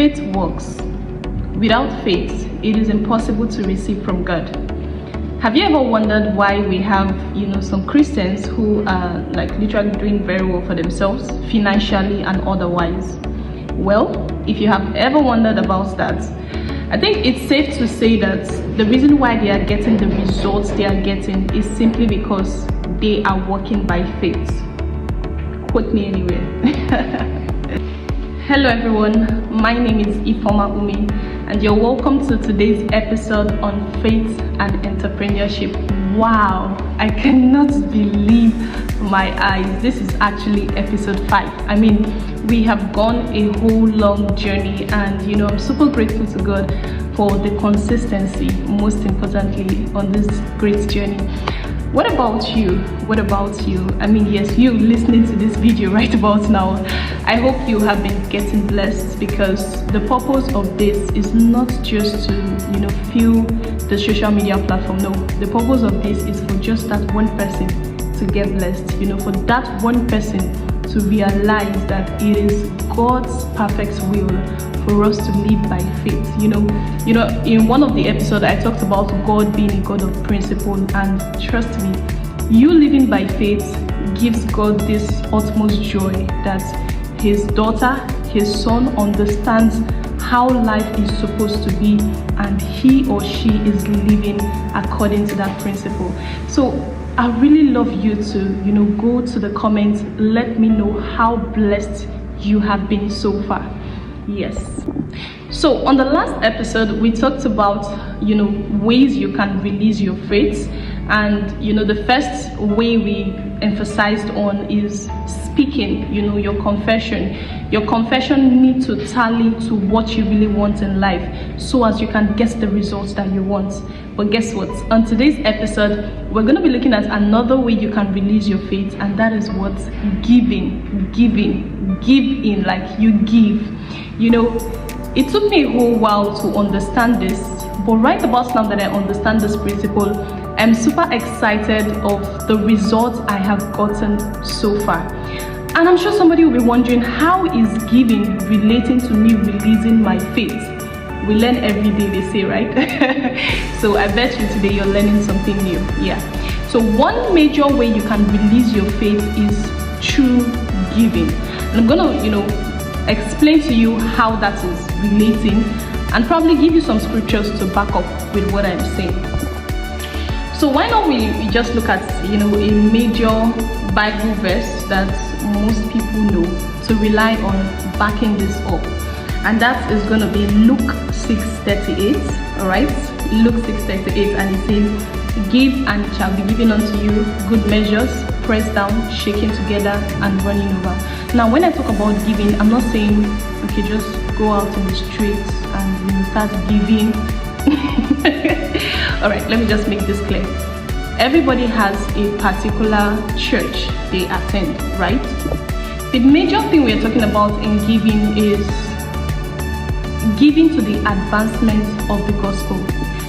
faith works. Without faith, it is impossible to receive from God. Have you ever wondered why we have, some Christians who are like literally doing very well for themselves, financially and otherwise? Well, if you have ever wondered about that, I think it's safe to say that the reason why they are getting the results they are getting is simply because they are walking by faith. Quote me anywhere. Hello everyone, my name is Ifeoma Umeh and you're welcome to today's episode on faith and entrepreneurship. Wow, I cannot believe my eyes. This is actually episode 5. I mean, we have gone a whole long journey and I'm super grateful to God for the consistency, most importantly, on this great journey. What about you? What about you? I mean, yes, you listening to this video right about now. I hope you have been getting blessed, because the purpose of this is not just to, fill the social media platform. No, the purpose of this is for just that one person to get blessed, for that one person to realize that it is God's perfect will for us to live by faith. In one of the episodes I talked about God being a God of principle, and trust me, you living by faith gives God this utmost joy that his daughter, his son understands how life is supposed to be, and he or she is living according to that principle. So I really love you to go to the comments, let me know how blessed you have been so far. Yes. So on the last episode we talked about ways you can release your faith, and the first way we emphasized on is speaking. Your confession needs to tally to what you really want in life, so as you can get the results that you want. But guess what? On today's episode we're going to be looking at another way you can release your faith, and that is what? Giving. Give in, like you give. It took me a whole while to understand this, but right about now that I understand this principle, I'm super excited of the results I have gotten so far. And I'm sure somebody will be wondering, how is giving relating to me releasing my faith? We learn every day, they say, right? So I bet you today you're learning something new. Yeah. So one major way you can release your faith is through giving. And I'm gonna, explain to you how that is relating, and probably give you some scriptures to back up with what I'm saying. So why not we just look at a major Bible verse that most people know to rely on backing this up, and that is going to be Luke 6:38. all right, Luke 6:38, and it says, "Give and it shall be given unto you, good measures, pressed down, shaken together, and running over." Now when I talk about giving, I'm not saying okay, just go out in the streets and start giving. All right, let me just make this clear. Everybody has a particular church they attend, right? The major thing we're talking about in giving is giving to the advancement of the gospel.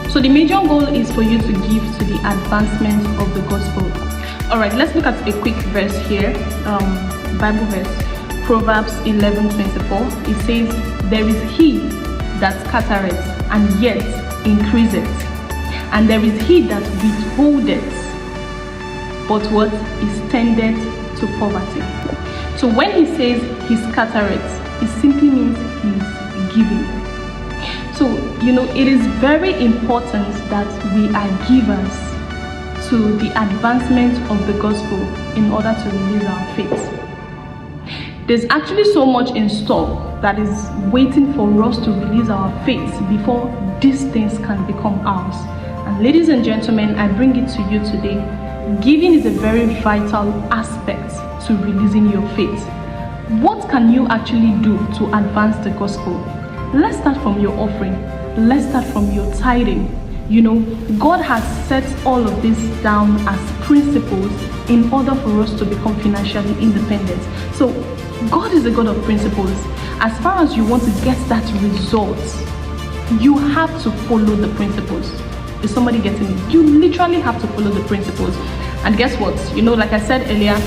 So the major goal is for you to give to the advancement of the gospel. All right, let's look at a quick verse here, Bible verse, Proverbs 11:24. It says, "There is he that scattereth and yet increaseth, and there is he that withholdeth, but what is tended to poverty." So when he says he scattereth, it simply means he's giving. So it is very important that we are givers to the advancement of the gospel in order to release our faith. There's actually so much in store that is waiting for us to release our faith before these things can become ours. And ladies and gentlemen, I bring it to you today. Giving is a very vital aspect to releasing your faith. What can you actually do to advance the gospel? Let's start from your offering. Let's start from your tithing. God has set all of this down as principles in order for us to become financially independent. So God is a God of principles. As far as you want to get that result, you have to follow the principles. Is somebody getting it? You literally have to follow the principles. And guess what? Like I said earlier,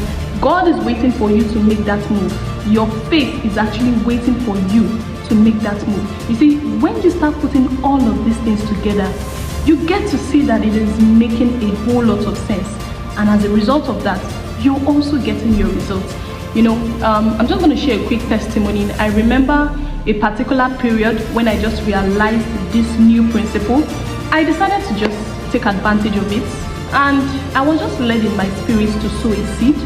God is waiting for you to make that move. Your faith is actually waiting for you to make that move. You see, when you start putting all of these things together, you get to see that it is making a whole lot of sense. And as a result of that, you're also getting your results. I'm just going to share a quick testimony. I remember a particular period when I just realized this new principle. I decided to just take advantage of it, and I was just led in my spirit to sow a seed,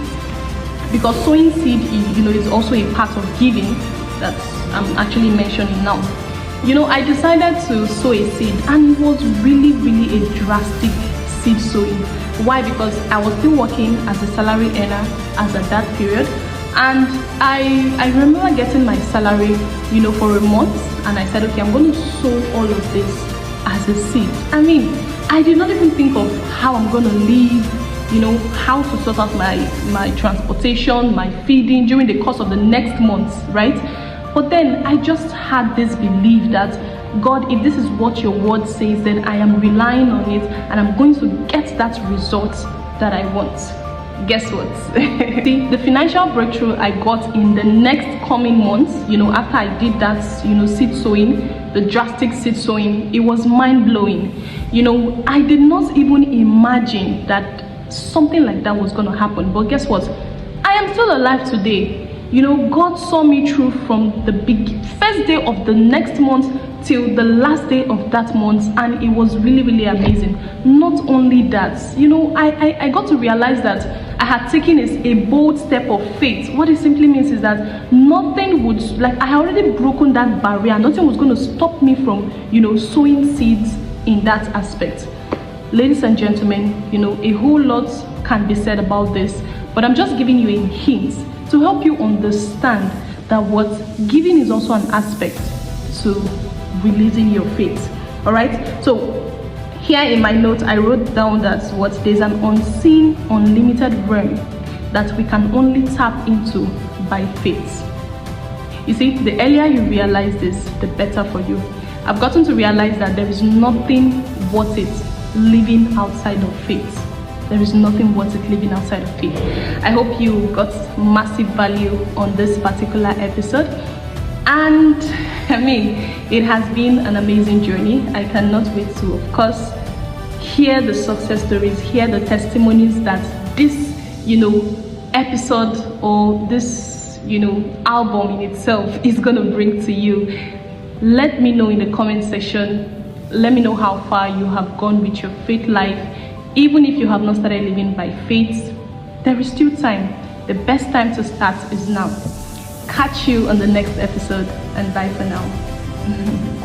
because sowing seed is also a part of giving that I'm actually mentioning now. I decided to sow a seed, and it was really a drastic seed sowing. Why? Because I was still working as a salary earner as at that period, and I remember getting my salary for a month, and I said, okay, I'm going to sow all of this as a seed. I did not even think of how I'm going to live, how to sort out my transportation, my feeding during the course of the next months, right? But then I just had this belief that, God, if this is what your word says, then I am relying on it, and I'm going to get that result that I want. Guess what? See, the financial breakthrough I got in the next coming months, after I did that, seed sowing, the drastic seed sowing, it was mind-blowing. I did not even imagine that something like that was going to happen. But guess what? I am still alive today. God saw me through from the first day of the next month till the last day of that month, and it was really amazing. Not only that, I got to realize that I had taken a bold step of faith. What it simply means is that nothing would, I had already broken that barrier. Nothing was going to stop me from, sowing seeds in that aspect. Ladies and gentlemen, a whole lot can be said about this, but I'm just giving you a hint to help you understand that what giving is also an aspect to releasing your faith. All right, so here in my notes I wrote down that there's an unseen, unlimited realm that we can only tap into by faith. You see, the earlier you realize this, the better for you. I've gotten to realize that there is nothing worth it living outside of faith. There is nothing worth it living outside of faith. I hope you got massive value on this particular episode. And it has been an amazing journey. I cannot wait to, of course, hear the success stories, hear the testimonies that this, episode or this, album in itself is going to bring to you. Let me know in the comment section. Let me know how far you have gone with your faith life. Even if you have not started living by faith, there is still time. The best time to start is now. Catch you on the next episode, and bye for now.